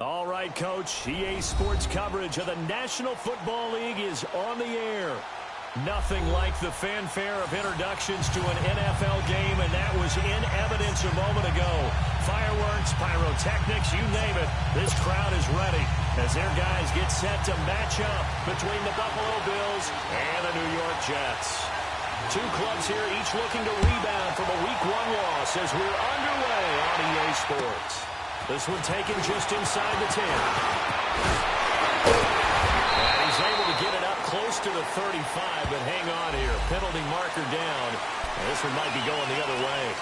All right, Coach. EA Sports coverage of the National Football League is on the air. Nothing like the fanfare of introductions to an NFL game, and that was in evidence a moment ago. Fireworks, pyrotechnics, you name it. This crowd is ready as their guys get set to match up between the Buffalo Bills and the New York Jets. Two clubs here, each looking to rebound from a Week 1 loss as we're underway on EA Sports. This one taken just inside the 10. And he's able to get it up close to the 35, but hang on here. Penalty marker down. And this one might be going the other way.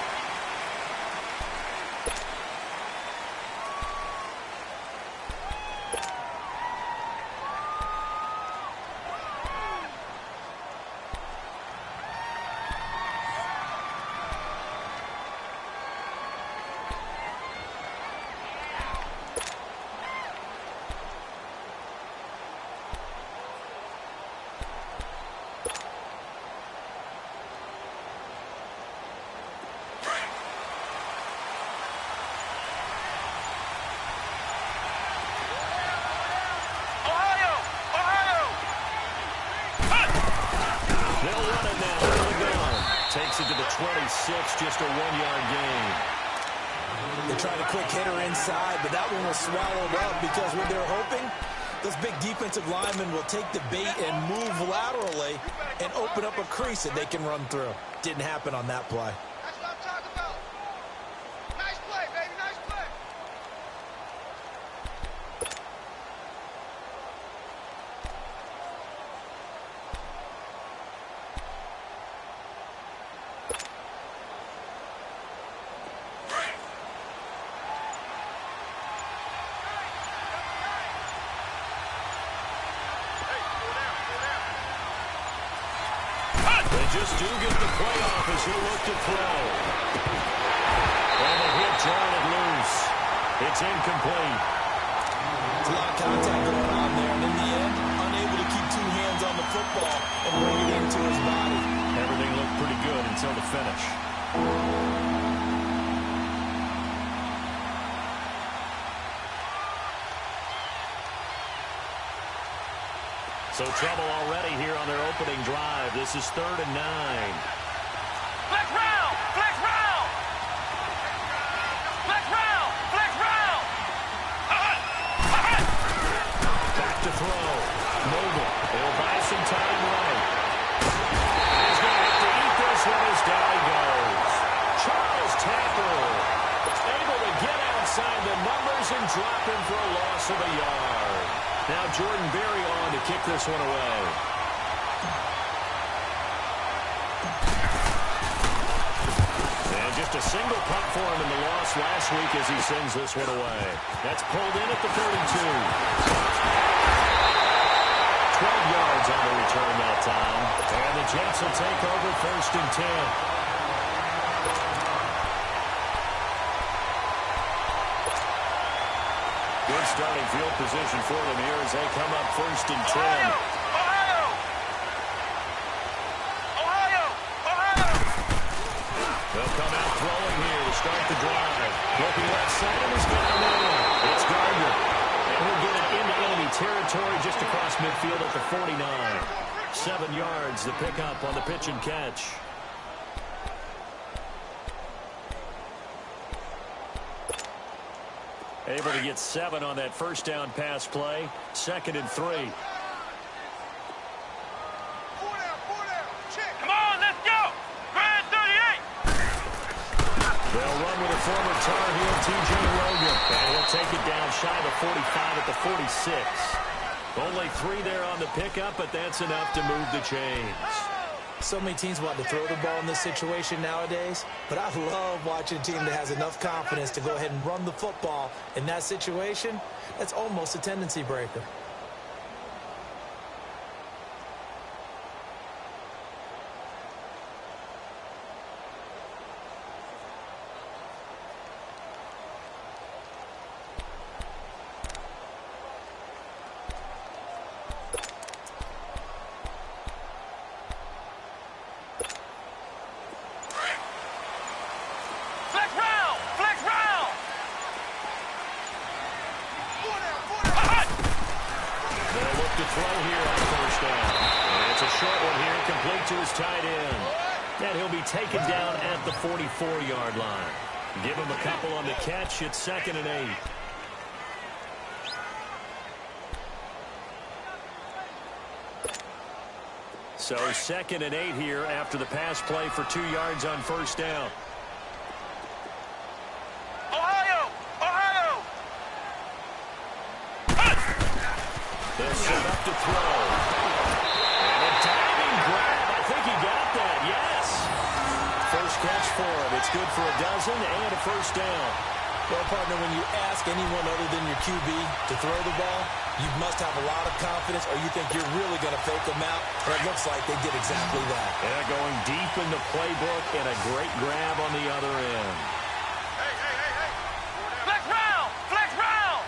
Takes it to the 26, just a 1-yard gain. They tried a quick hitter inside, but that one was swallowed up because what they're hoping, those big defensive linemen will take the bait and move laterally and open up a crease that they can run through. Didn't happen on that play. That's what I'm talking about. Nice play, baby, nice play. They just do get the play off as he'll look to throw. And the hit drawing it loose. It's incomplete. It's a lot of contact going on there, and in the end, unable to keep two hands on the football and bring it into his body. Everything looked pretty good until the finish. So trouble already here on their opening drive. This is 3rd and 9. Flex round! Flex round! Flex round! Flex round! Back to throw. Mobile. They'll buy some time right. He's going to have to eat this one as down he goes. Charles Tapper able to get outside the numbers and drop him for a loss of a yard. Now Jordan Berry on to kick this one away. And just a single punt for him in the loss last week as he sends this one away. That's pulled in at the 32. 12 yards on the return that time. And the Jets will take over 1st and 10. Good starting field position for them here as they come up 1st and 10. Ohio! Ohio! Ohio! They'll come out throwing here to start the drive. Looking left side and he's got him in. It's Gardner. And he'll get it into enemy territory just across midfield at the 49. 7 yards the pickup on the pitch and catch. Able to get 7 on that first down pass play. 2nd and 3. 4 down. Check. Come on, let's go. Grand 38. They'll run with a former Tar Heel, T.J. Logan. And he'll take it down shy of the 45 at the 46. Only 3 there on the pickup, but that's enough to move the chains. So many teams want to throw the ball in this situation nowadays, but I love watching a team that has enough confidence to go ahead and run the football in that situation. That's almost a tendency breaker. tight end. And he'll be taken down at the 44-yard line. Give him a couple on the catch. It's 2nd and 8. So 2nd and 8 here after the pass play for 2 yards on 1st down. Ohio! Ohio! They'll set up to throw. And a diving grab. I think he got that, yes. First catch for him. It's good for a dozen and a 1st down. Well, partner, when you ask anyone other than your QB to throw the ball, you must have a lot of confidence or you think you're really going to fake them out. And it looks like they did exactly that. Yeah, going deep in the playbook and a great grab on the other end. Hey, hey, hey, hey! Flex round! Flex round!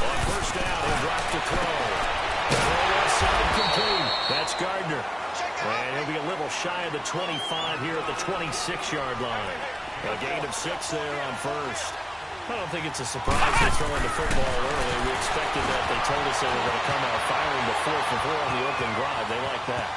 On 1st down, he'll drop to throw. Throw left side complete. That's Gardner. And he'll be a little shy of the 25 here at the 26-yard line. A gain of 6 there on 1st. I don't think it's a surprise they're throwing the football early. We expected that. They told us they were going to come out firing the 4 for 4 on the opening drive. They like that.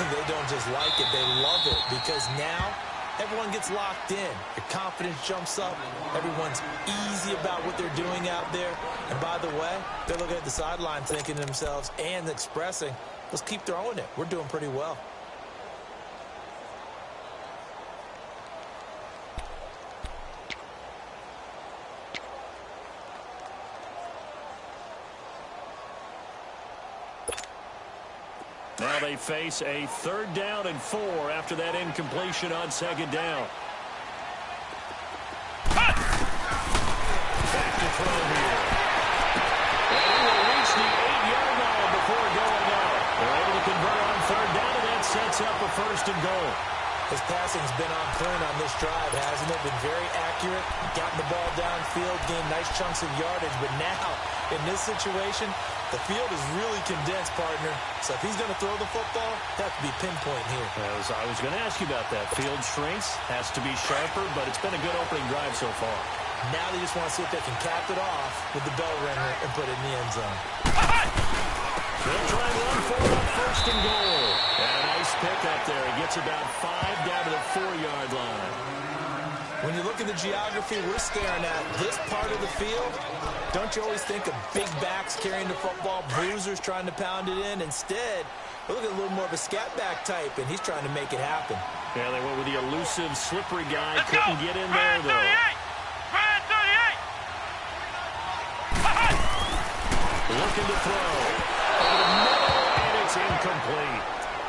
They don't just like it, they love it because now everyone gets locked in. Your confidence jumps up. Everyone's easy about what they're doing out there. And by the way, they're looking at the sideline thinking to themselves and expressing, let's keep throwing it. We're doing pretty well. Now they face a 3rd down and 4 after that incompletion on 2nd down. Back to throw here. And he will reach the 8-yard line before going out. They're able to convert on 3rd down, and that sets up a 1st and goal. His passing's been on point on this drive, hasn't it? Been very accurate, gotten the ball downfield, gained nice chunks of yardage. But now, in this situation, the field is really condensed, partner. So if he's going to throw the football, that have to be pinpoint here. I was going to ask you about that. Field shrinks, has to be sharper, but it's been a good opening drive so far. Now they just want to see if they can cap it off with the bell ringer and put it in the end zone. They'll try and run for it on 1st and goal. And a nice pick up there. He gets about 5 down to the 4-yard line. When you look at the geography we're staring at, this part of the field, don't you always think of big backs carrying the football, bruisers trying to pound it in? Instead, look at a little more of a scat back type, and he's trying to make it happen. Yeah, they went with the elusive, slippery guy. Let's Couldn't go. get in there, though. Grand 38! Looking to throw. Over the middle, and it's incomplete.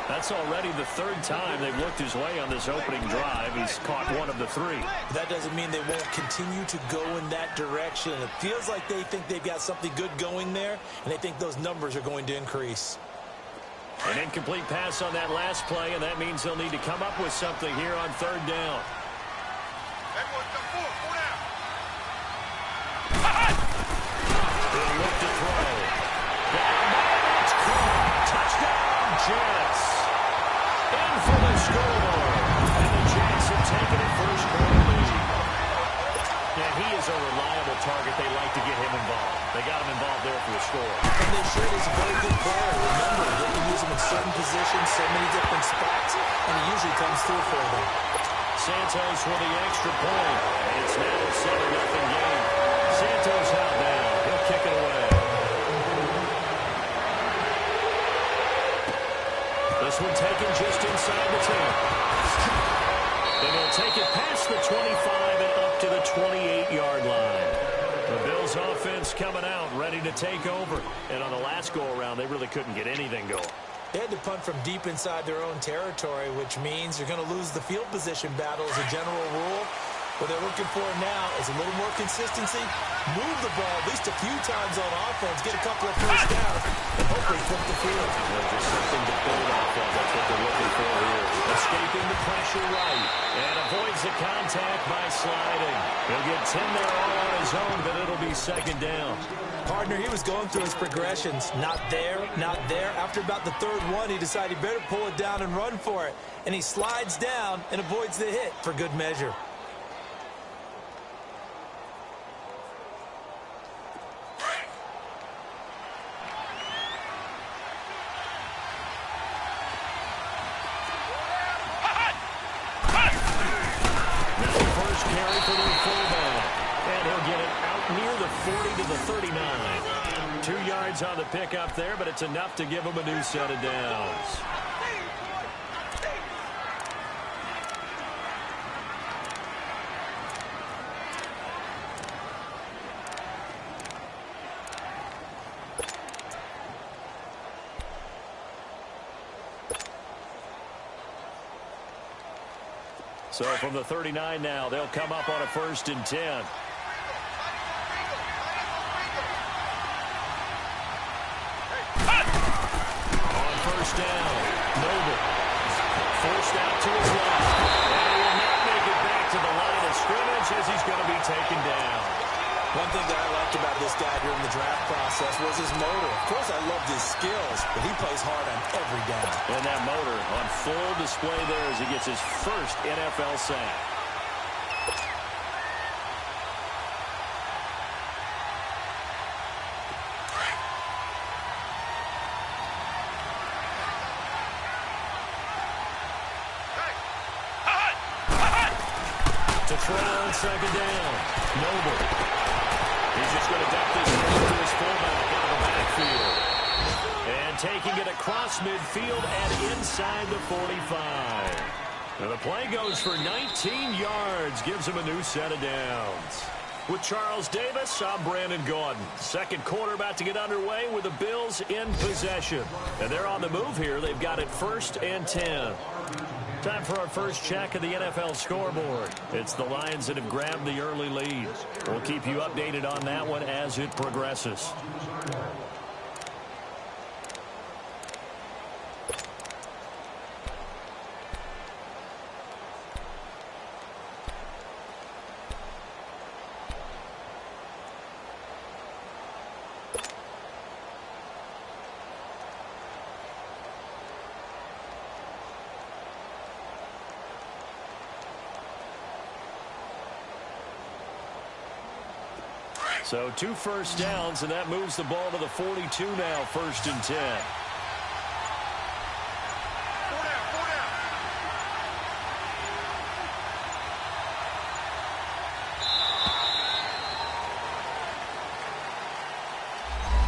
That's already the 3rd time they've looked his way on this opening drive. He's caught 1 of the 3. That doesn't mean they won't continue to go in that direction. It feels like they think they've got something good going there, and they think those numbers are going to increase. An incomplete pass on that last play, and that means they'll need to come up with something here on 3rd down. Everyone come forward. 4 down. They'll look to throw. It's caught. Touchdown, Jets. In for the scoreboard. And the Jets have taken it first quarter lead. Yeah, he is a reliable target. They like to get him involved. They got him involved there for the score. And they should. He's a very good player. Remember, they can use him in certain positions, so many different spots, and he usually comes through for them. Santos with the extra point. And it's now a 7-0 game. Santos out now. He'll kick it away. This one taken just inside the 10. And he'll take it past the 25 and up to the 28-yard line. The Bills offense coming out, ready to take over. And on the last go-around, they really couldn't get anything going. They had to punt from deep inside their own territory, which means you're going to lose the field position battle as a general rule. What they're looking for now is a little more consistency, move the ball at least a few times on offense, get a couple of first downs, and hopefully flip the field. Just something to build off of. That's what they're looking for here. Escaping the pressure right, and avoids the contact by sliding. He'll get 10 there all on his own, but it'll be 2nd down. Partner, he was going through his progressions. Not there, not there. After about the 3rd one, he decided he better pull it down and run for it. And he slides down and avoids the hit for good measure. carry for their fullback. And he'll get it out near the 40 to the 39. 2 yards on the pickup there, but it's enough to give him a new set of downs. So from the 39 now, they'll come up on a 1st and 10. On 1st down, Noble. Forced out to his left. And he will not make it back to the line of scrimmage as he's going to be taken down. One thing that I liked about this guy during the draft process was his motor. Of course, I loved his skills, but he plays hard on every down. And that motor on full display there as he gets his first NFL sack. To throw on 2nd down. Noble. He's just going to dump this throw to his fullback out of the backfield. And taking it across midfield and inside the 45. And the play goes for 19 yards. Gives him a new set of downs. With Charles Davis, I'm Brandon Gaudin. Second quarter about to get underway with the Bills in possession. And they're on the move here. They've got it 1st and 10. Time for our first check of the NFL scoreboard. It's the Lions that have grabbed the early lead. We'll keep you updated on that one as it progresses. So 2 first downs, and that moves the ball to the 42 now, 1st and 10. 4 down, 4 down.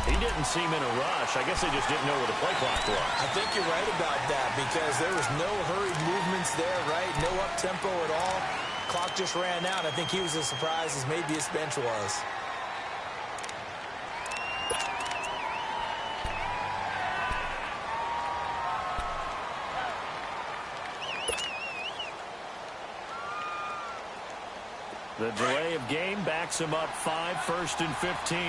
He didn't seem in a rush. I guess they just didn't know where the play clock was. I think you're right about that because there was no hurried movements there, right? No up-tempo at all. Clock just ran out. I think he was as surprised as maybe his bench was. The delay of game backs him up 5, 1st and 15.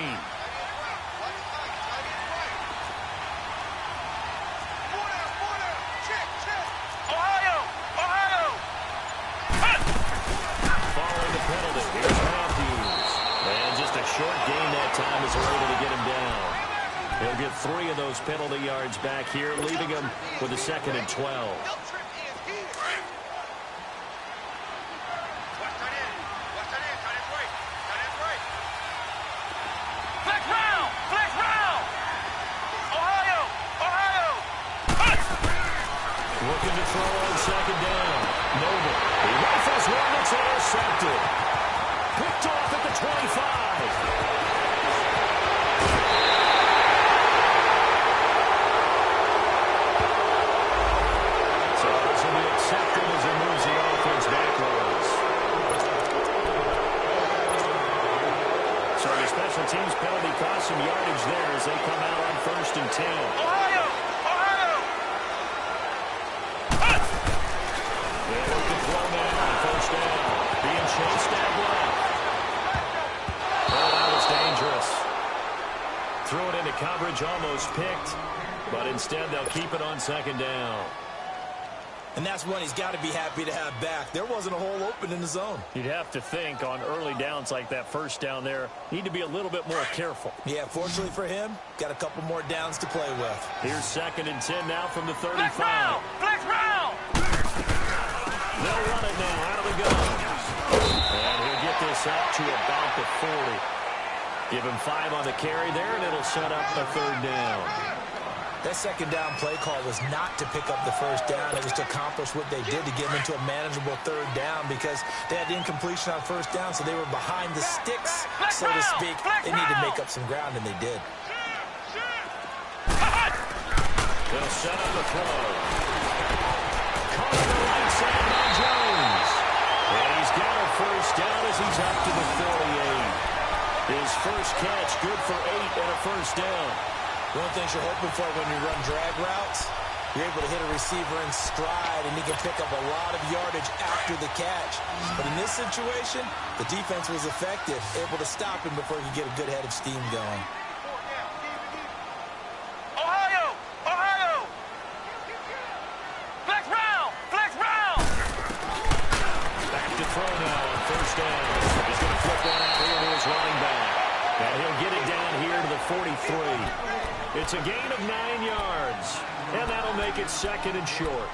Following the penalty, here's Matthews. And just a short gain that time as they're able to get him down. He'll get 3 of those penalty yards back here, leaving him with a 2nd and 12. Looking to throw on 2nd down. Noble. He rifles one that's intercepted. Picked off at the 25. So this will be accepted as he moves the offense backwards. So the special teams penalty cost some yardage there as they come out on 1st and 10. Being chased out left. Oh, that was dangerous. Threw it into coverage, almost picked, but instead they'll keep it on 2nd down. And that's one he's got to be happy to have back. There wasn't a hole open in the zone. You'd have to think on early downs like that 1st down there, need to be a little bit more careful. Yeah, fortunately for him, got a couple more downs to play with. Here's 2nd and 10 now from the 35. Flex round! They'll run it now out of the gun. And he'll get this up to about the 40. Give him 5 on the carry there, and it'll set up a 3rd down. That second down play call was not to pick up the first down. It was to accomplish what they did to get them into a manageable third down because they had incompletion on first down, so they were behind the sticks, so to speak. They needed to make up some ground, and they did. They'll set up the throw. Caught on the right side by Jones. And he's got a first down as he's up to the 48. His first catch, good for 8 and a first down. One of the things you're hoping for when you run drag routes, you're able to hit a receiver in stride, and he can pick up a lot of yardage after the catch. But in this situation, the defense was effective, able to stop him before he could get a good head of steam going. Ohio! Ohio! Flex round! Flex round! Back to throw now on first down. He's going to flip one out here to his running back. And he'll get it down here to the 43. It's a gain of 9 yards, and that'll make it second and short.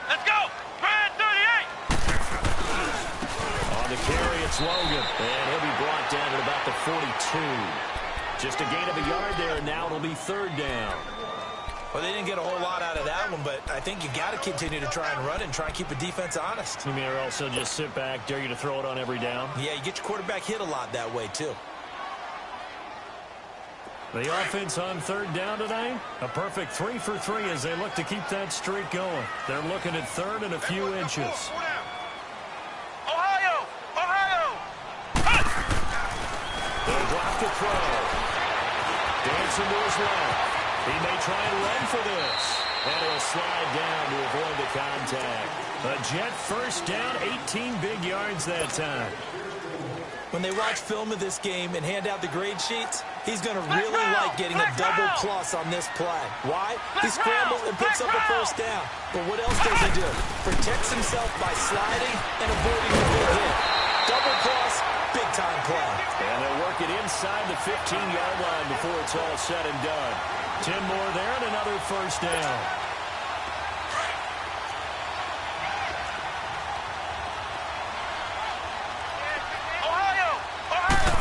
Let's go! Grand 38! On the carry, it's Logan, and he'll be brought down at about the 42. Just a gain of a yard there, and now it'll be third down. Well, they didn't get a whole lot out of that one, but I think you got to continue to try and run it and try and keep the defense honest. You mean or also just sit back, dare you to throw it on every down? Yeah, you get your quarterback hit a lot that way, too. The offense on third down today, a perfect 3 for 3 as they look to keep that streak going. They're looking at third and a few inches. Ohio! Ohio! They'll drop to throw. Dancing to his left. He may try and run for this. And he'll slide down to avoid the contact. A Jet first down, 18 big yards that time. When they watch film of this game and hand out the grade sheets, he's going to really like getting a double plus on this play. Why? He scrambles and picks up a first down. But what else does he do? Protects himself by sliding and avoiding the big hit. Double plus, big-time play. And they'll work it inside the 15-yard line before it's all said and done. 10 more there and another first down. Ohio! Ohio!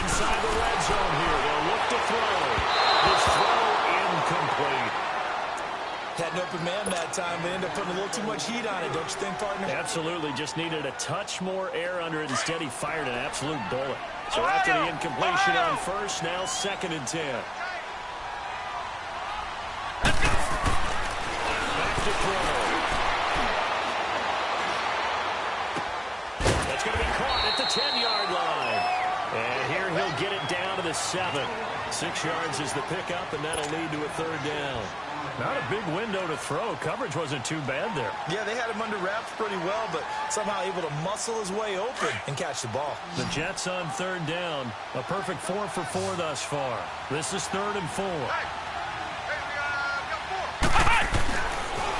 Inside the red zone here. They'll look to throw. His throw incomplete. Had an open man that time, but ended up putting a little too much heat on it, don't you think, partner? Absolutely. Just needed a touch more air under it. Instead, he fired an absolute bullet. So after the incompletion on first, now second and 10. Back to throw. That's going to be caught at the 10-yard line. And here he'll get it down to the 7. 6 yards is the pickup, and that'll lead to a third down. Not a big window to throw. Coverage wasn't too bad there. Yeah, they had him under wraps pretty well, but somehow able to muscle his way open and catch the ball. The Jets on third down. A perfect 4 for 4 thus far. This is 3rd and 4.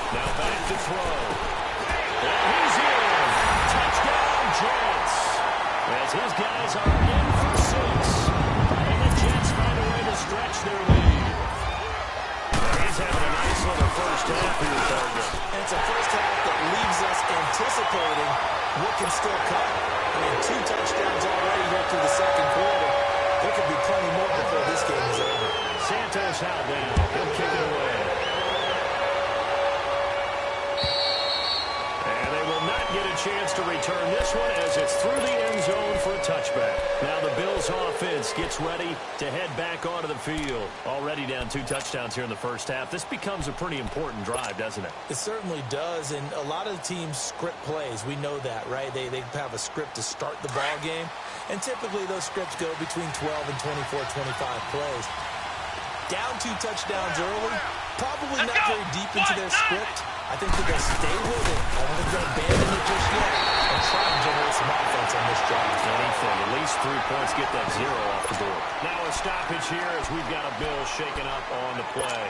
Now back to throw. And he's in. Touchdown, Jets. As his guys are in for 6. And the Jets find a way to stretch their lead. He's having a nice little first half here, partner. And it's a first half that leaves us anticipating what can still come. I mean, 2 touchdowns already here through the second quarter. There could be plenty more before this game is over. Santos out now. He'll kick it away. And they will not get a chance to return this one as it's through the end zone for a touchback. Now the Bills offense gets ready to head back onto the field. Already down 2 touchdowns here in the first half. This becomes a pretty important drive, doesn't it? It certainly does, and a lot of the teams script plays. We know that, right? They have a script to start the ball game, and typically those scripts go between 12 and 24, 25 plays. Down 2 touchdowns early, probably not very deep into their script. I think they're going to stay with it. I don't think they're going to abandon it just yet and try and generate some offense on this drive. Anything, at least 3 points, get that 0 off the board. Now a stoppage here as we've got a Bill shaken up on the play.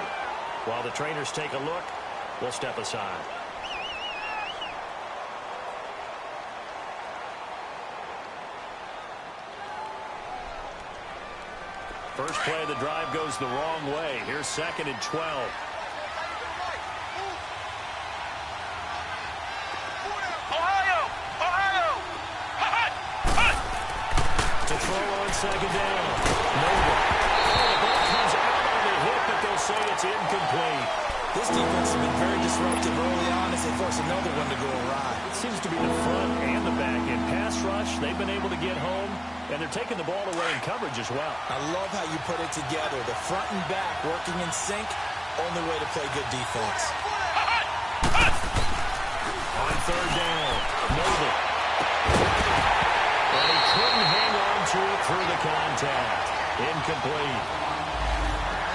While the trainers take a look, we'll step aside. First play of the drive goes the wrong way. Here's 2nd and 12. To throw on 2nd down. Noble. The ball comes out on the hit, but they'll say it's incomplete. This defense has been very disruptive early on as they force another one to go awry. It seems to be the front and the back end. Pass rush, they've been able to get home, and they're taking the ball away in coverage as well. I love how you put it together. The front and back working in sync. Only way to play good defense. On 3rd down, Noble. And he couldn't hang on to it through the contact. Incomplete.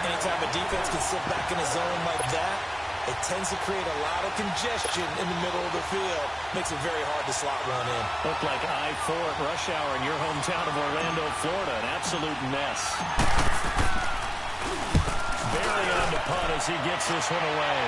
Anytime a defense can sit back in a zone like that, it tends to create a lot of congestion in the middle of the field. Makes it very hard to slot run in. Looked like I-4 at rush hour in your hometown of Orlando, Florida. An absolute mess. Barely on the punt as he gets this one away.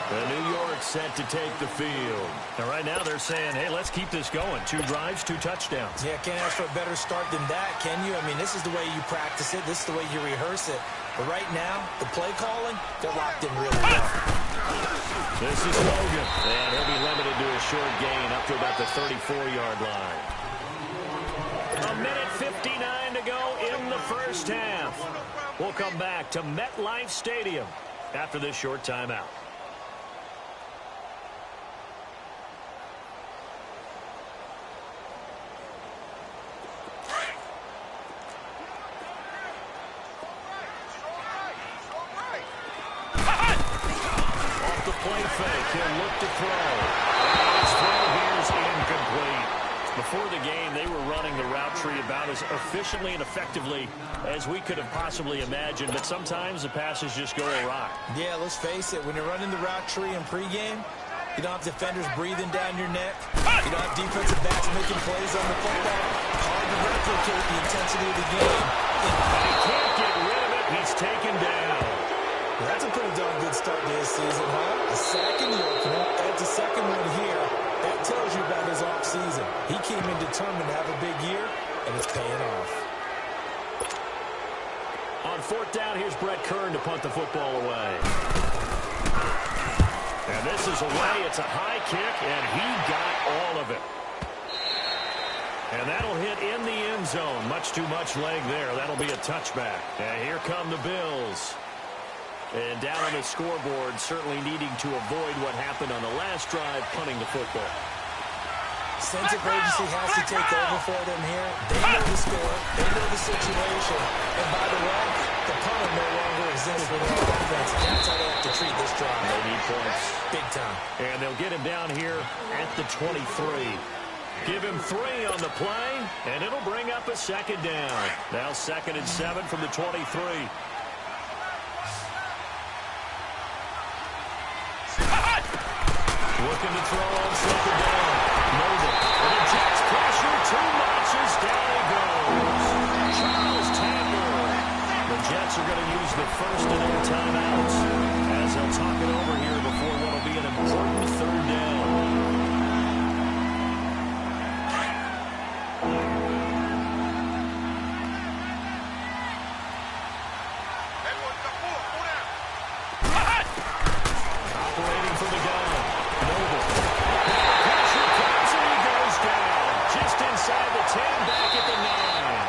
The New York set to take the field. And right now they're saying, hey, let's keep this going. 2 drives, 2 touchdowns. Yeah, can't ask for a better start than that, can you? I mean, this is the way you practice it. This is the way you rehearse it. But right now, the play calling, they're locked in really well. This is Logan. And he'll be limited to a short gain up to about the 34-yard line. 1:59 to go in the first half. We'll come back to MetLife Stadium after this short timeout. Play fake. He'll look to throw. His throw here is incomplete. Before the game, they were running the route tree about as efficiently and effectively as we could have possibly imagined, but sometimes the passes just go awry. Yeah, let's face it. When you're running the route tree in pregame, you don't have defenders breathing down your neck. You don't have defensive backs making plays on the football. Hard to replicate the intensity of the game. He can't get rid of it. He's taken down. Well, that's a pretty darn good start to his season, huh? A sack in the opener, adds a second one here. That tells you about his offseason. He came in determined to have a big year, and it's paying off. On 4th down, here's Brett Kern to punt the football away. And this is away. It's a high kick, and he got all of it. And that'll hit in the end zone. Much too much leg there. That'll be a touchback. And here come the Bills. And down on the scoreboard, certainly needing to avoid what happened on the last drive, punting the football. Sense of urgency has to take over for them here. They know the score. They know the situation. And by the way, the punter no longer exists with their offense. That's how they have to treat this drive. They need points. Big time. And they'll get him down here at the 23. Give him 3 on the play, and it'll bring up a 2nd down. Now 2nd and 7 from the 23. Looking to throw on 2nd down. Noble. And the Jets pressure. 2 notches. Down he goes. Charles Taylor. The Jets are going to use the first of their timeouts as they'll talk it over here before what will be an important 3rd down. Operating from the gun. Noble. Pressure comes and he goes down. Just inside the 10, back at the 9.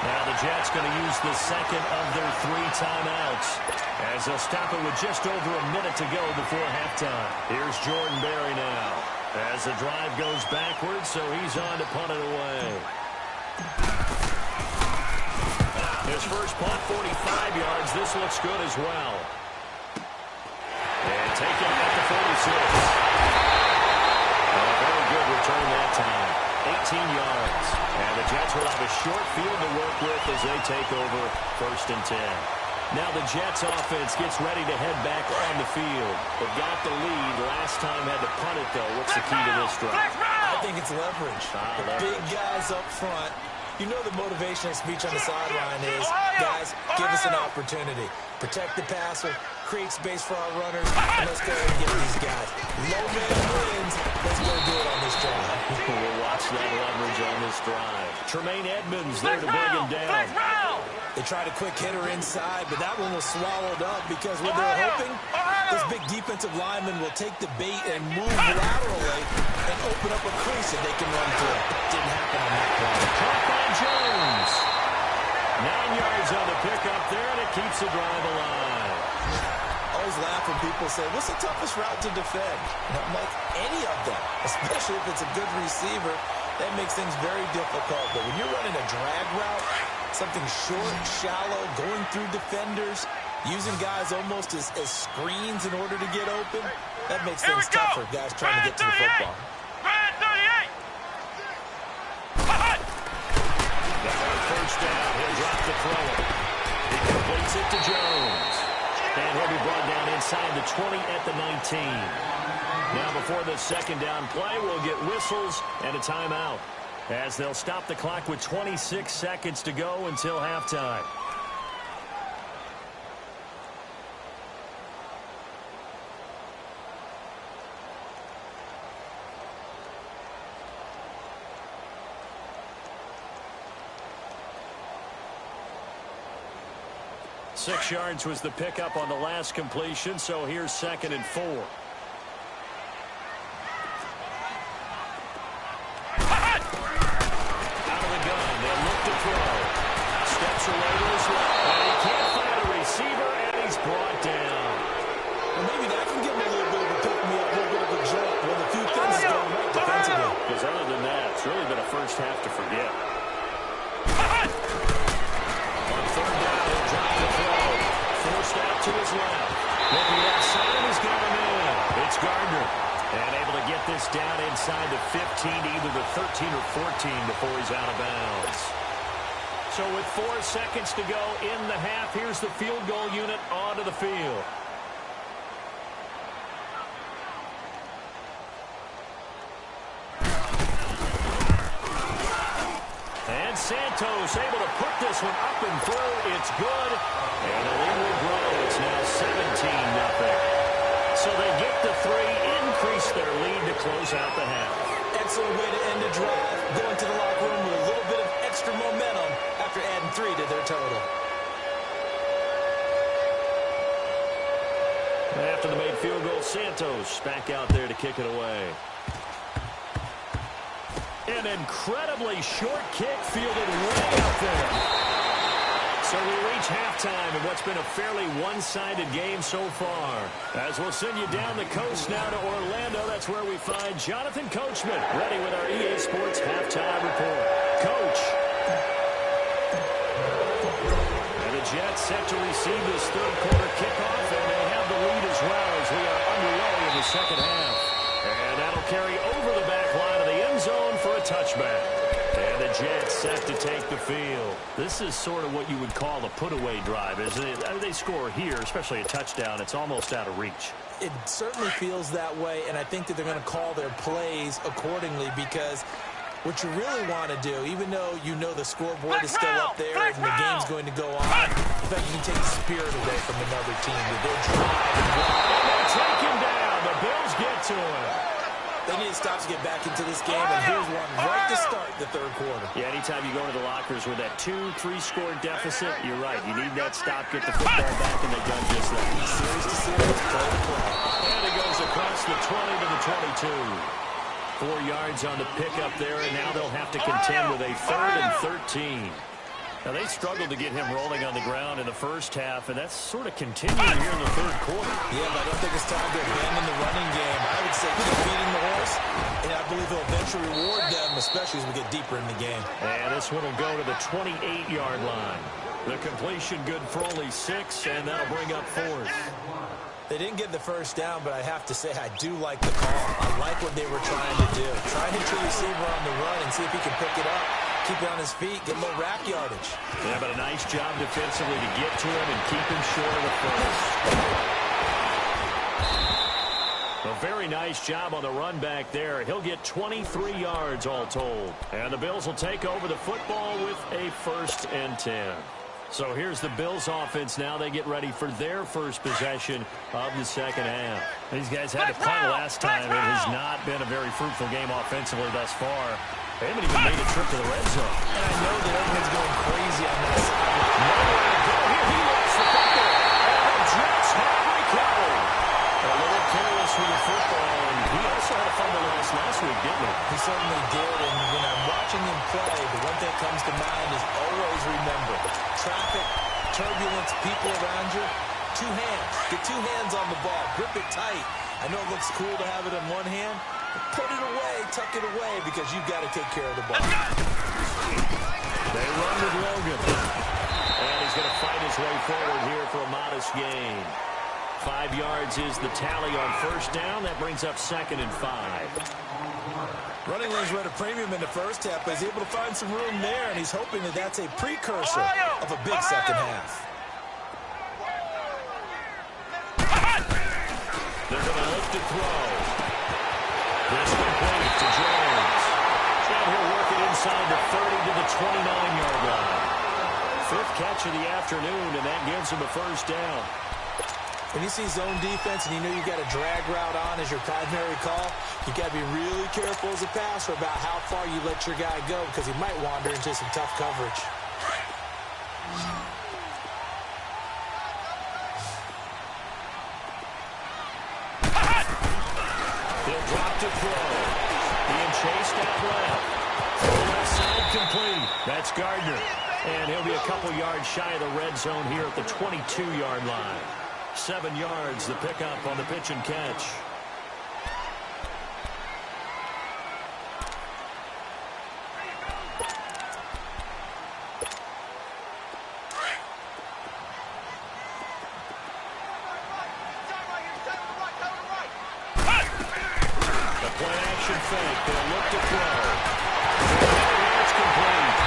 Now the Jets going to use the 2nd of their 3 timeouts as they'll stop it with just over a minute to go before halftime. Here's Jordan Berry now as the drive goes backwards, so he's on to punt it away. His first punt, 45 yards. This looks good as well. And taken at the 46. A very good return that time. 18 yards. And the Jets will have a short field to work with as they take over 1st and 10. Now the Jets offense gets ready to head back on the field. They've got the lead. Last time had to punt it, though. What's the key to this drive? I think it's leverage. The big guys up front You know the motivational speech on the sideline is, guys, give us an opportunity. Protect the passer, create space for our runners, and let's go ahead and get these guys. Low man wins. Let's go do it on this drive. We'll watch that leverage on this drive. Tremaine Edmonds there to bring him down. They tried a quick hitter inside, but that one was swallowed up because what they're hoping, this big defensive lineman will take the bait and move laterally and open up a crease that they can run through. Didn't happen on that play. Caught by Jones. 9 yards on the pickup there, and it keeps the drive alive. I always laugh when people say, what's the toughest route to defend? And I'm like, any of them, especially if it's a good receiver. That makes things very difficult. But when you're running a drag route, something short, shallow, going through defenders, using guys almost as screens in order to get open, that makes things tougher, guys trying to get to the football. First down, he'll drop the throw. He completes it to Jones. And he'll be brought down inside the 20 at the 19. Now before the second down play, we'll get whistles and a timeout, as they'll stop the clock with 26 seconds to go until halftime. Six yards was the pickup on the last completion, so here's 2nd and 4. Away to his left. And he can't find a receiver, and he's brought down. Well, maybe that can give him a little bit of a pick-me-up, a little bit of a jump. One of the few things that's going right defensively. Because other than that, it's really been a first half to forget. On 3rd down, he'll drop the throw. Forced out to his left. Looking outside, and he's got him in. It's Gardner. And able to get this down inside the 15, either the 13 or 14 before he's out of bounds. So with 4 seconds to go in the half, here's the field goal unit onto the field. And Santos able to put this one up and through. It's good. And the lead will grow. It's now 17-0. So they get the 3, increase their lead to close out the half. Excellent way to end the drive. Going to the locker room with a little bit of extra momentum after adding 3 to their total. After the made field goal, Santos back out there to kick it away. An incredibly short kick fielded way up there. So we reach halftime in what's been a fairly one-sided game so far. As we'll send you down the coast now to Orlando, that's where we find Jonathan Coachman ready with our EA Sports halftime report. Coach. And the Jets set to receive this third quarter kickoff, and they have the lead as well as we are underway in the second half. And that'll carry over the back line of the end zone for a touchback. And the Jets set to take the field. This is sort of what you would call a put-away drive, isn't it? I mean, they score here, especially a touchdown. It's almost out of reach. It certainly feels that way, and I think that they're going to call their plays accordingly, because what you really want to do, even though you know the scoreboard is still up there and the game's going to go on, in fact, you can take the spirit away from another team. They'll drive and drive. And they take him down. The Bills get to him. They need to stop to get back into this game, and here's one right to start the third quarter. Yeah, anytime you go into the lockers with that 2-3 score deficit, you're right. You need that stop, get the football back, and they've done just that. Series to series, play to play. And it goes across the 20 to the 22. 4 yards on the pickup there, and now they'll have to contend with a 3rd and 13. Now, they struggled to get him rolling on the ground in the first half, and that's sort of continuing here in the third quarter. Yeah, but I don't think it's time to abandon the running game. I would say keep feeding the horse, and I believe they'll eventually reward them, especially as we get deeper in the game. And this one will go to the 28-yard line. The completion good for only 6, and that'll bring up 4th. They didn't get the first down, but I have to say I do like the call. I like what they were trying to do. Try to hit your receiver on the run and see if he can pick it up. Keep it on his feet, get a little rack yardage. Yeah, but a nice job defensively to get to him and keep him short of the first. A very nice job on the run back there. He'll get 23 yards all told. And the Bills will take over the football with a 1st and 10. So here's the Bills offense now. They get ready for their first possession of the second half. These guys had to punt last time. It has not been a very fruitful game offensively thus far. They haven't even made a trip to the red zone. And I know that everyone's going crazy on that side. Nowhere to go here. He lost the football. And the Jets have recovered. A little careless with the football. And he also had a fumble last week, didn't he? He certainly did. And when I'm watching him play, the one thing that comes to mind is always remember, traffic, turbulence, people around you, 2 hands. Get 2 hands on the ball. Grip it tight. I know it looks cool to have it in one hand, but put it away, tuck it away, because you've got to take care of the ball. They run with Logan. And he's going to fight his way forward here for a modest gain. 5 yards is the tally on 1st down. That brings up 2nd and 5. Running lanes were at a premium in the first half, but he's able to find some room there, and he's hoping that that's a precursor of a big second half. They're going to look to throw. This complete to Jones. And he'll work it inside the 30 to the 29-yard line. 5th catch of the afternoon, and that gives him a 1st down. When you see zone defense and you know you've got a drag route on as your primary call, you got to be really careful as a passer about how far you let your guy go, because he might wander into some tough coverage. He'll drop to throw. Being chased out left. Left side complete. That's Gardner. And he'll be a couple yards shy of the red zone here at the 22-yard line. 7 yards, the pickup on the pitch and catch. The play action fake. They'll look to throw. It's complete.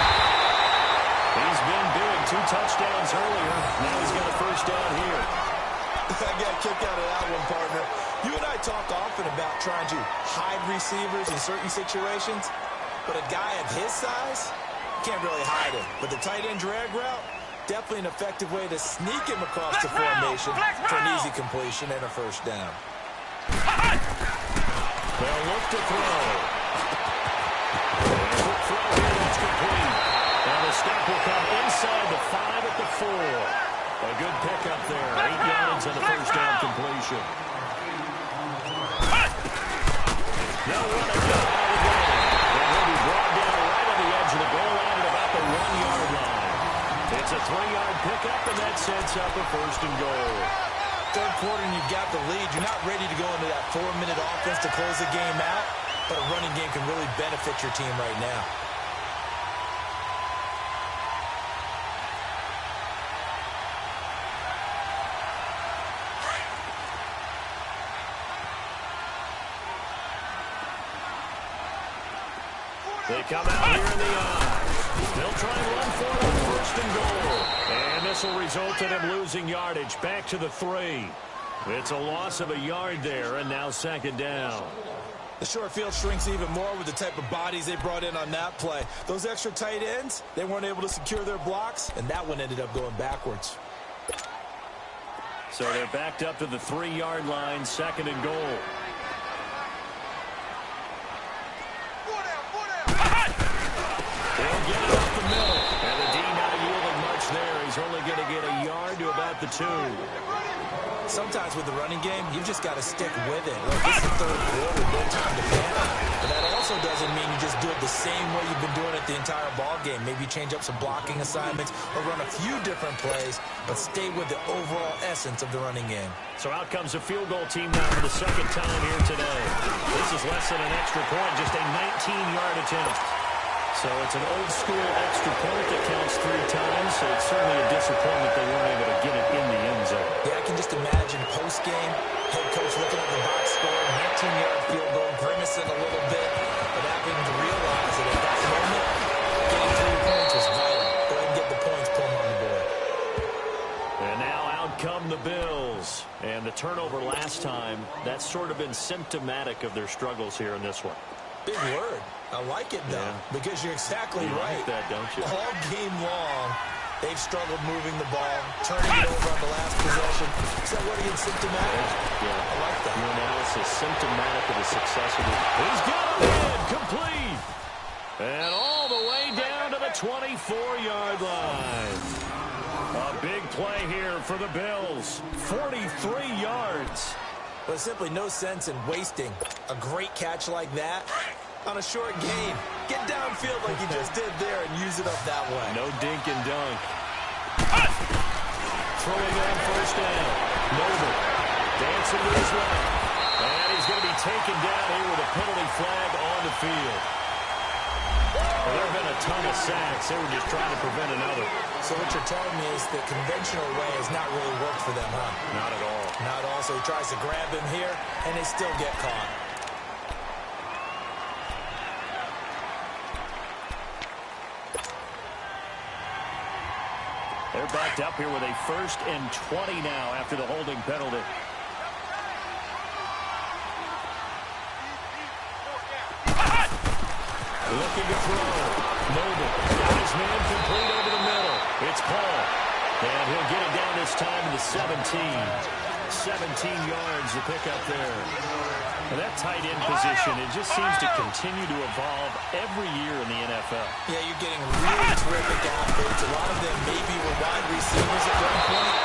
He's been big. 2 touchdowns earlier. Now he's got a 1st down here. I got a kick out of that one, partner. You and I talk often about trying to hide receivers in certain situations, but a guy of his size can't really hide him. But the tight end drag route, definitely an effective way to sneak him across the formation for an easy completion and a 1st down. They'll look to throw. Quick throw here, that's complete. And the stop will come inside the 5 at the 4. A good pickup there. 8 yards on the 1st down completion. Now what a go out of the game. And he'll be brought down right on the edge of the goal line at about the 1-yard line. It's a 3-yard pickup, and that sets up a 1st and goal. 3rd quarter, and you've got the lead. You're not ready to go into that 4-minute offense to close the game out, but a running game can really benefit your team right now. They come out here in the eye. They'll try and run for it on 1st and goal. And this will result in him losing yardage back to the 3. It's a loss of a yard there, and now 2nd down. The short field shrinks even more with the type of bodies they brought in on that play. Those extra tight ends, they weren't able to secure their blocks, and that one ended up going backwards. So they're backed up to the 3-yard line, 2nd and goal. They'll get it up the middle. And the D not yielding much there. He's only going to get a yard to about the 2. Sometimes with the running game, you've just got to stick with it. Look, this is the 3rd quarter, no time to panic. But that also doesn't mean you just do it the same way you've been doing it the entire ball game. Maybe change up some blocking assignments or run a few different plays, but stay with the overall essence of the running game. So out comes a field goal team now for the 2nd time here today. This is less than an extra point, just a 19-yard attempt. So it's an old-school extra point that counts 3 times, so it's certainly a disappointment they weren't able to get it in the end zone. Yeah, I can just imagine post-game, head coach looking at the box score, 19-yard field goal, grimacing a little bit, but having to realize that at that moment, getting 3 points was vital. Go ahead and get the points, put them on the board. And now Out come the Bills. And the turnover last time, that's sort of been symptomatic of their struggles here in this one. Big word. I like it, though, because you're exactly right. You like that, don't you? All game long, they've struggled moving the ball, turning it over on the last possession. Is that what it's symptomatic? Yeah. I like that. Your analysis symptomatic of the success of it. He's got it in, complete. And all the way down to the 24-yard line. A big play here for the Bills. 43 yards. But simply no sense in wasting a great catch like that on a short game. Get downfield like you just did there and use it up that way. No dink and dunk. Throwing on first down. Noble dancing to his left. And he's going to be taken down here with a penalty flag on the field. Well, there have been a ton of sacks. They were just trying to prevent another. So what you're telling me is the conventional way has not really worked for them, huh? Not at all. Not all. So he tries to grab him here, and they still get caught. They're backed up here with a 1st and 20 now after the holding penalty. Looking to throw. Noble got his man complete over the middle. It's Paul. And he'll get it down this time to the 17. 17 yards to pick up there. And that tight end position, it just seems to continue to evolve every year in the NFL. Yeah, you're getting really terrific athletes. A lot of them maybe were wide receivers at one point.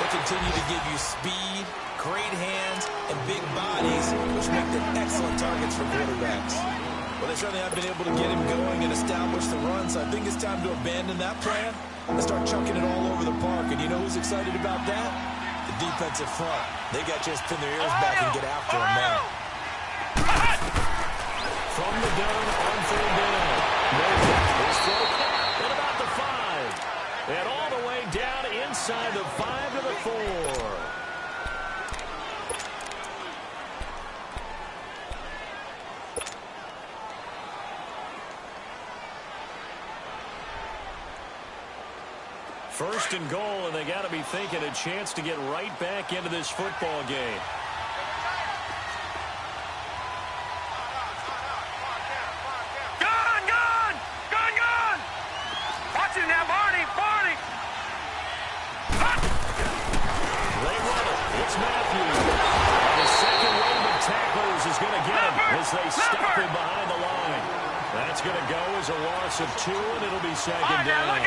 They continue to give you speed, great hands, and big bodies, which make them excellent targets for quarterbacks. Well, they certainly have been able to get him going and establish the run, so I think it's time to abandon that plan and start chucking it all over the park. And you know who's excited about that? The defensive front. They got to just pin their ears back and get after him now. From the gun on 3rd down. His throw caught at about the 5. And all the way down inside the 5 to the 4. First and goal, and they got to be thinking a chance to get right back into this football game. Gun! Watch it now, Barney! They run it. It's Matthews. And the second wave of tacklers is going to get him as they stop him behind the line. That's going to go as a loss of 2, and it'll be second down.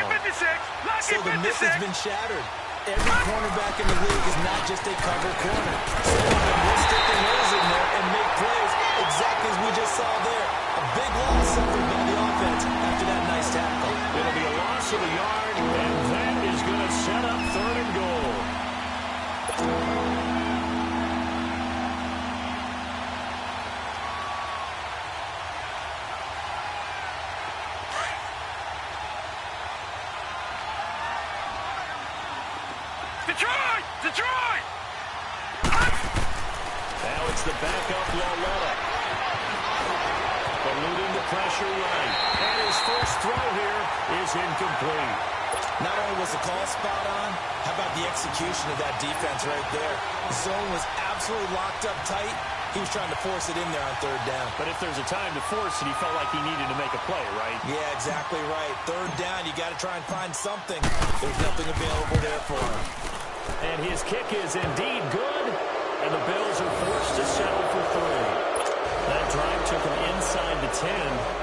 So the myth has been shattered. Every cornerback in the league is not just a cover corner. Some of them will stick their nose in there and make plays, exactly as we just saw there. A big loss suffered by the offense after that nice tackle. It'll be a loss of a yard, and that is going to set up 3rd and goal. Detroit! Now it's the backup Loletta. Eluding the pressure right. And his first throw here is incomplete. Not only was the call spot on, how about the execution of that defense right there? The zone was absolutely locked up tight. He was trying to force it in there on 3rd down. But if there's a time to force it, he felt like he needed to make a play, right? Yeah, exactly right. 3rd down, you got to try and find something. There's nothing available there for him. And his kick is indeed good, and the Bills are forced to settle for 3. That drive took him inside the 10.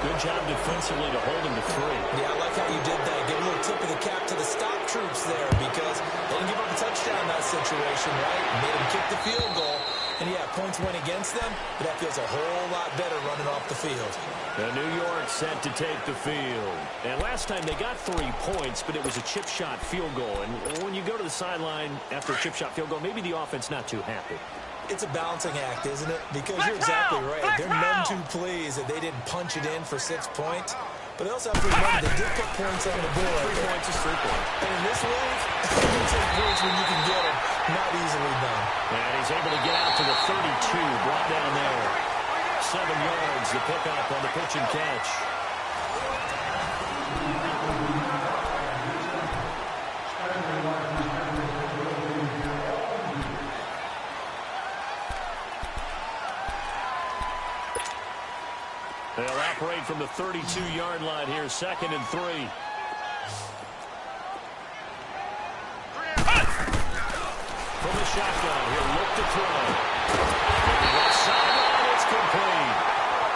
Good job defensively to hold him to 3. Yeah, I like how you did that. Give a little tip of the cap to the stop troops there because they didn't give up a touchdown in that situation, right? Made them kick the field goal. And, yeah, points went against them, but that feels a whole lot better running off the field. And New York set to take the field. And last time they got 3 points, but it was a chip shot field goal. And when you go to the sideline after a chip shot field goal, maybe the offense not too happy. It's a balancing act, isn't it? Because you're exactly right. They're none too pleased that they didn't punch it in for 6 points. But they also have to remember they did put points on the board. 3 points is 3 points. And in this league, you take points when you can get them. Not easily done. And he's able to get out to the 32, brought down there. 7 yards, the pickup on the pitch and catch. They'll operate from the 32-yard line here, 2nd and 3. From the shotgun, he'll look to throw. Left sideline, it's complete.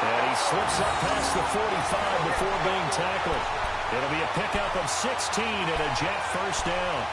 And he slips up past the 45 before being tackled. It'll be a pickup of 16 and a Jet first down.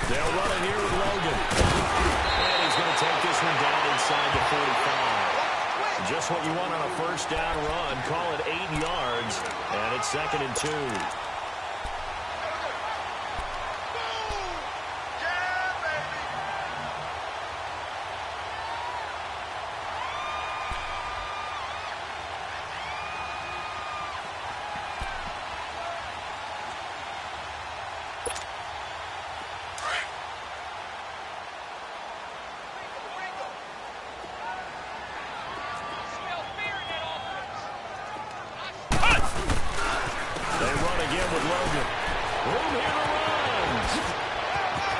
They'll run it here with Logan. And he's going to take this one down inside the 45. Just what you want on a first down run. Call it 8 yards. And it's 2nd and 2. With Logan. Room here to run.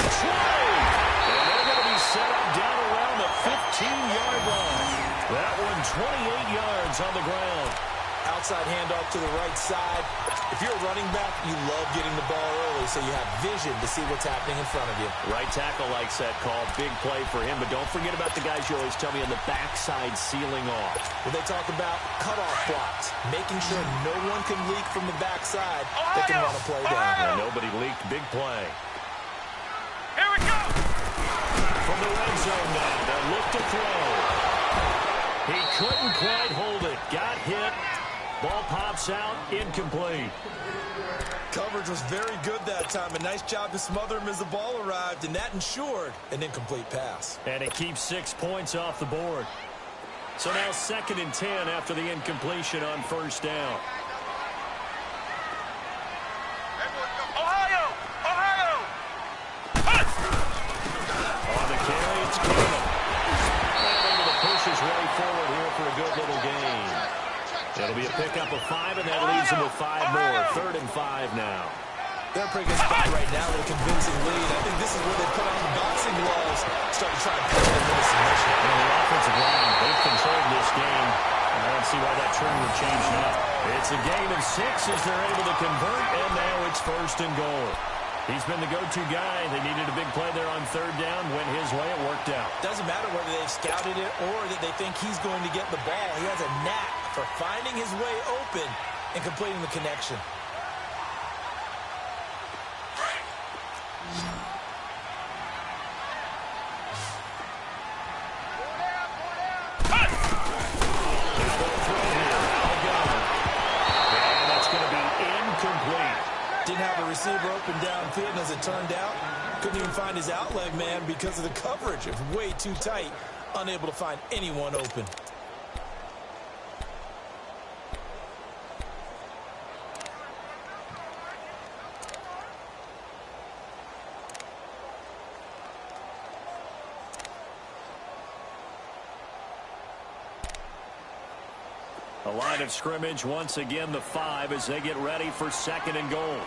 Try. And they're going to be set up down around the 15-yard line. That one 28 yards on the ground. Outside handoff to the right side. If you're a running back, you love getting the ball early so you have vision to see what's happening in front of you. Right tackle likes that call. Big play for him. But don't forget about the guys you always tell me on the backside sealing off. When they talk about cutoff blocks, making sure no one can leak from the backside that can run a play down. And nobody leaked. Big play. Here we go. From the red zone now, they'll look to throw. He couldn't quite hold it. Got hit. Ball pops out. Incomplete. Coverage was very good that time. A nice job to smother him as the ball arrived, and that ensured an incomplete pass. And it keeps 6 points off the board. So now 2nd and 10 after the incompletion on first down. Ohio! Ohio! On the carry, it's Campbell. And able to push his way forward here for a good little gain. It'll be a pickup of 5, and that leaves him with 5 more. 3rd and 5 now. They're in a pretty good spot right now with a convincing lead. I think this is where they put on the boxing gloves, start to try and put them into submission. And the offensive line, they've controlled this game. I don't see why that trend would change now. It's a game of 6 as they're able to convert, and now it's 1st and goal. He's been the go-to guy. They needed a big play there on 3rd down. Went his way. It worked out. Doesn't matter whether they've scouted it or that they think he's going to get the ball. He has a knack for finding his way open and completing the connection. And that's going to be incomplete. Didn't have a receiver open downfield, and as it turned out, couldn't even find his outleg man because of the coverage. It was way too tight, unable to find anyone open. A line of scrimmage once again, the 5 as they get ready for 2nd and goal.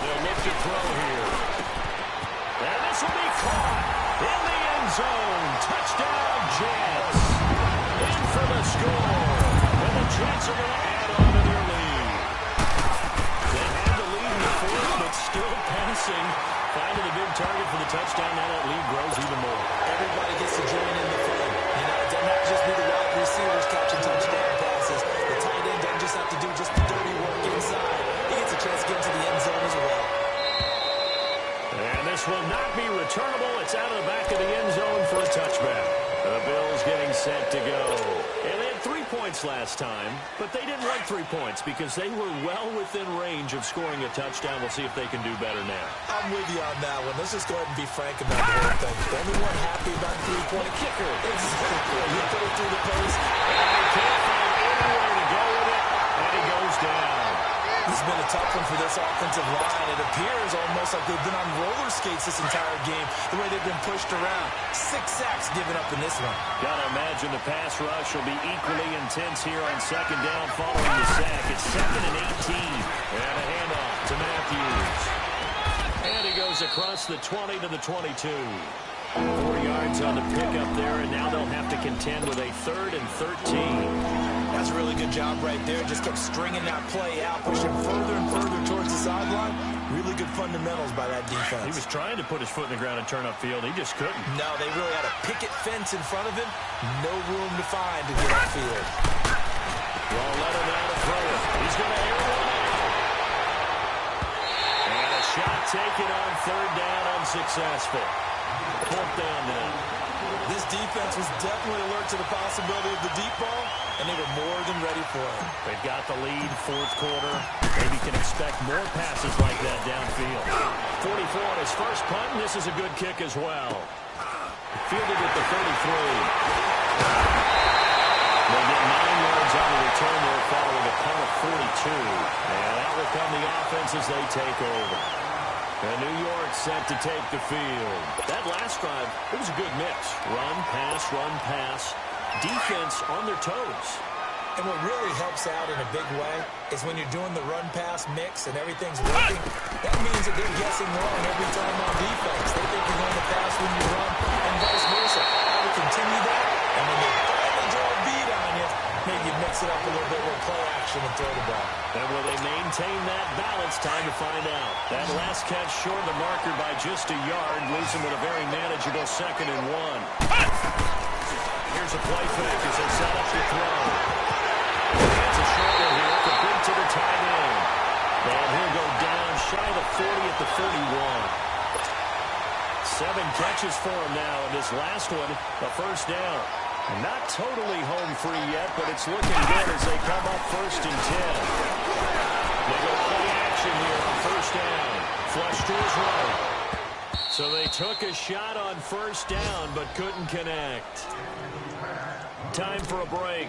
They'll look to throw here. And this will be caught in the end zone. Touchdown, Jets. In for the score. And the Jets are going to add on to their lead. They had the lead in the 4th, but still passing. Finding a big target for the touchdown. Now that lead grows even more. Everybody gets to join in the fun. You know, it doesn't have to just be the wide receivers catching touchdown passes. The tight end doesn't just have to do just the dirty work inside. He gets a chance to get into the end zone as well. And this will not be returnable. It's out of the back of the end zone for a touchback. The Bills getting set to go. And they had 3 points last time, but they didn't want 3 points because they were well within range of scoring a touchdown. We'll see if they can do better now. I'm with you on that one. Let's just go ahead and be frank about the whole thing. The only one happy about the 3-point kicker. Exactly. He put it through the post. And they can't find anywhere to go with it, and he goes down. been a tough one for this offensive line. It appears almost like they've been on roller skates this entire game, the way they've been pushed around. 6 sacks given up in this one. Got to imagine the pass rush will be equally intense here on second down following the sack. It's 2nd and 18. And a handoff to Matthews. And he goes across the 20 to the 22. 4 yards on the pickup there, and now they'll have to contend with a 3rd and 13. That's a really good job right there. Just kept stringing that play out, pushing further and further towards the sideline. Really good fundamentals by that defense. He was trying to put his foot in the ground and turn upfield. He just couldn't. No, they really had a picket fence in front of him. No room to find to get upfield. Well, let him out to throw it. He's going to air one out. And a shot taken on 3rd down, unsuccessful. 4th down now. This defense was definitely alert to the possibility of the deep ball, and they were more than ready for it. They've got the lead, 4th quarter. Maybe can expect more passes like that downfield. 44 on his first punt, and this is a good kick as well. Fielded at the 33. They'll get 9 yards on the return there following a punt of 42. And that will come the offense as they take over. And New York set to take the field. That last drive, it was a good mix. Run, pass, defense on their toes. And what really helps out in a big way is when you're doing the run-pass mix and everything's working, that means that they're guessing wrong every time on defense. They think you're going to pass when you run and vice versa. I would continue that, and when they finally draw a beat on you, maybe you mix it up a little bit with play action and throw the ball. And will they maintain that balance? Time to find out. That last catch short of the marker by just a yard, leaves them with a very manageable 2nd and 1. Here's a play fake as they set up the throw. It's a short one here, complete to the tight end. And he'll go down shy of the 40 at the 41. 7 catches for him now, and this last one, a 1st down. Not totally home free yet, but it's looking good as they come up 1st and 10. They go play action here on 1st down. Flush to his right. So they took a shot on 1st down, but couldn't connect. Time for a break.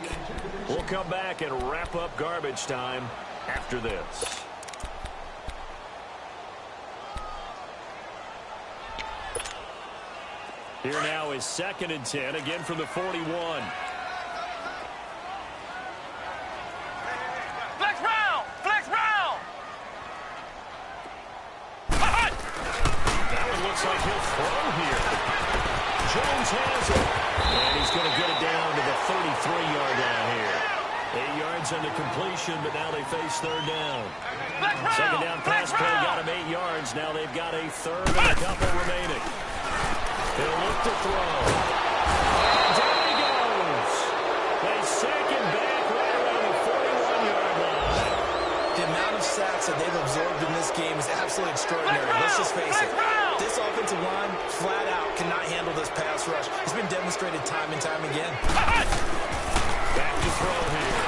We'll come back and wrap up garbage time after this. Here now is 2nd and 10, again from the 41. Flex round! Flex round! That one looks like he'll throw here. Jones has it. And he's going to get it down to the 33-yard line here. 8 yards on the completion, but now they face 3rd down. 2nd down pass play got him 8 yards. Now they've got a 3rd and a couple remaining. He'll look to throw. And there he goes. They sack him back right around the 41-yard line. The amount of sacks that they've absorbed in this game is absolutely extraordinary. Let's just face it. This offensive line, flat out, cannot handle this pass rush. It's been demonstrated time and time again. Back to throw here.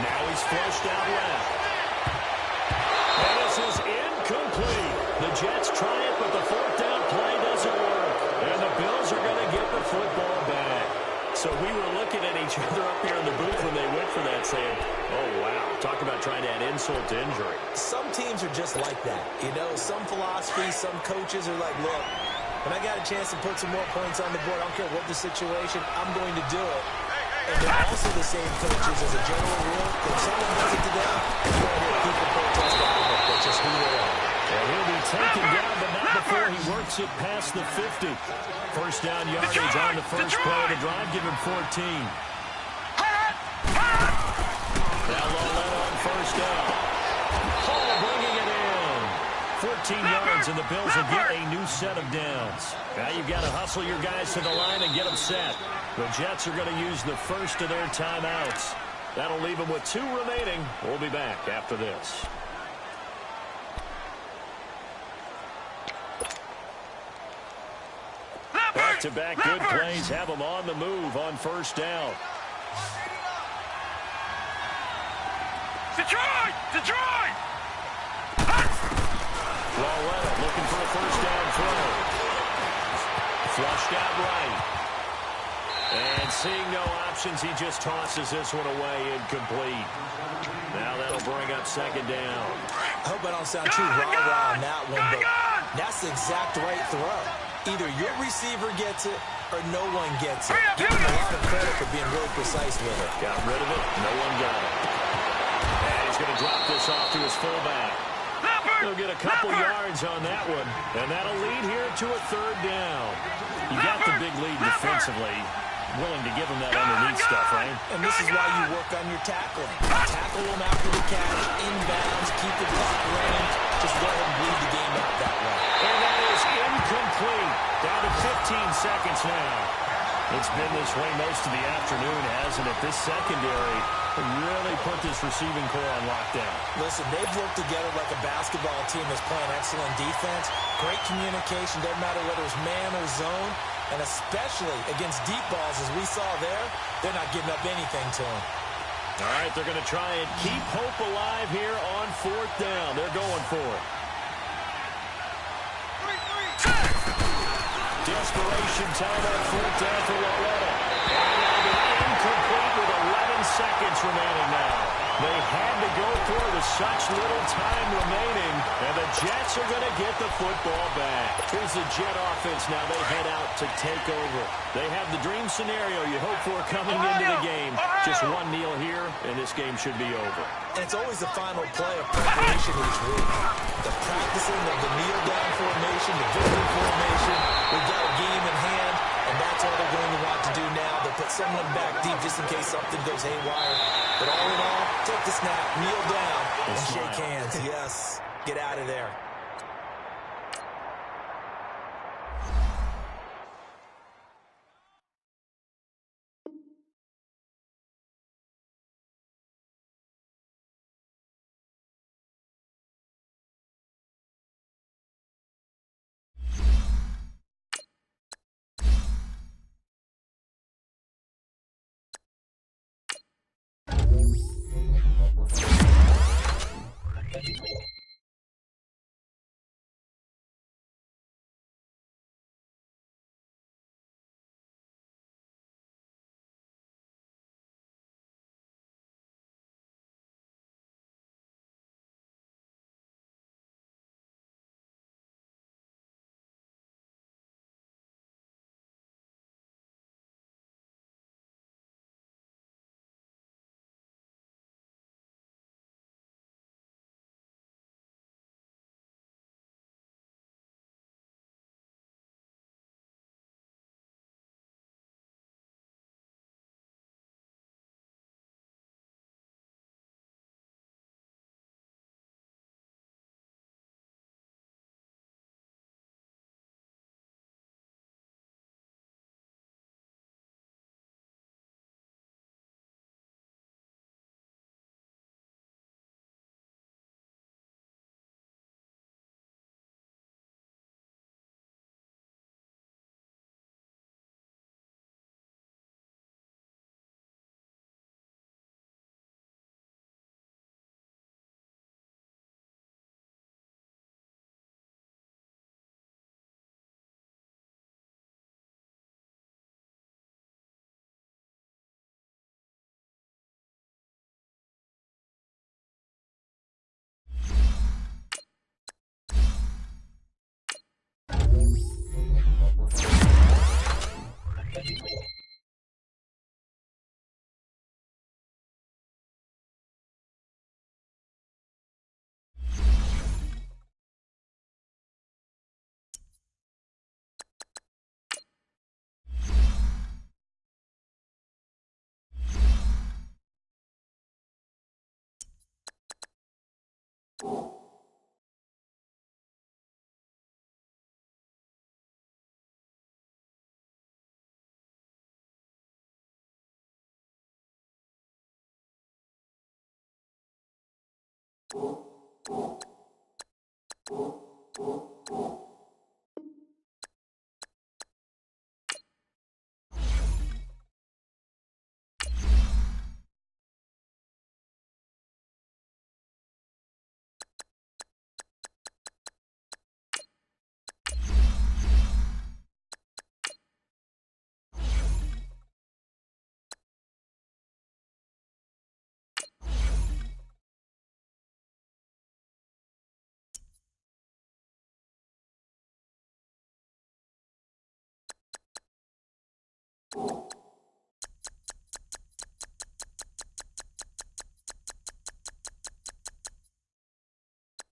Now he's flushed out left. And this is incomplete. The Jets try it, but the 4th down play doesn't work. And the Bills are going to get the football back. So we were looking at each other up here in the booth when they went for that, saying, oh, wow, talk about trying to add insult to injury. Some teams are just like that. You know, some philosophies, some coaches are like, look, when I got a chance to put some more points on the board, I don't care what the situation, I'm going to do it. And they're also the same coaches as a general rule. If someone does it to them, you don't hear people protest about it. That's just who they are. And he'll be taken down, but not before he works it past the 50. 1st down yardage on the first play of the drive. Give him 14. Now Loletta on 1st down. Hall bringing it in. 14 yards, and the Bills will get a new set of downs. Now you've got to hustle your guys to the line and get them set. The Jets are going to use the first of their timeouts. That'll leave them with 2 remaining. We'll be back after this. Back-to-back good plays have them on the move on 1st down. Detroit! Detroit! Loletta looking for a 1st down throw. Flushed out right. And seeing no options, he just tosses this one away, incomplete. Now that'll bring up second down. I hope I don't sound too rah-rah on that one, but that's the exact right throw. Either your receiver gets it or no one gets it. Give him a lot of credit for being really precise with it. Got rid of it. No one got it. And he's going to drop this off to his fullback. He'll get a couple yards on that one, and that'll lead here to a third down. You got the big lead defensively. Willing to give him that underneath stuff, right? And this is why you work on your tackling. Tackle them after the catch, inbounds, keep the clock running. Just go ahead and bleed the game out that way. And that is incomplete. Down to 15 seconds now. It's been this way most of the afternoon, hasn't it? This secondary really put this receiving core on lockdown. Listen, they've worked together like a basketball team that's playing excellent defense. Great communication, doesn't matter whether it's man or zone. And especially against deep balls, as we saw there, they're not giving up anything to them. All right, they're going to try and keep hope alive here on fourth down. They're going for it. Desperation time on fourth down for Loretta. And incomplete with 11 seconds remaining now. They had to go for it with such little time remaining, and the Jets are going to get the football back. Here's the Jet offense now. They head out to take over. They have the dream scenario you hope for coming into the game. Just one kneel here, and this game should be over. And it's always the final play of preparation each week. The practicing of the kneel-down formation, the victory formation. We've got a game in hand, and that's all they're going to want to do now. They'll put someone back deep just in case something goes haywire. But all in all, take the snap, kneel down, and shake hands. Yes, get out of there.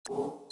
You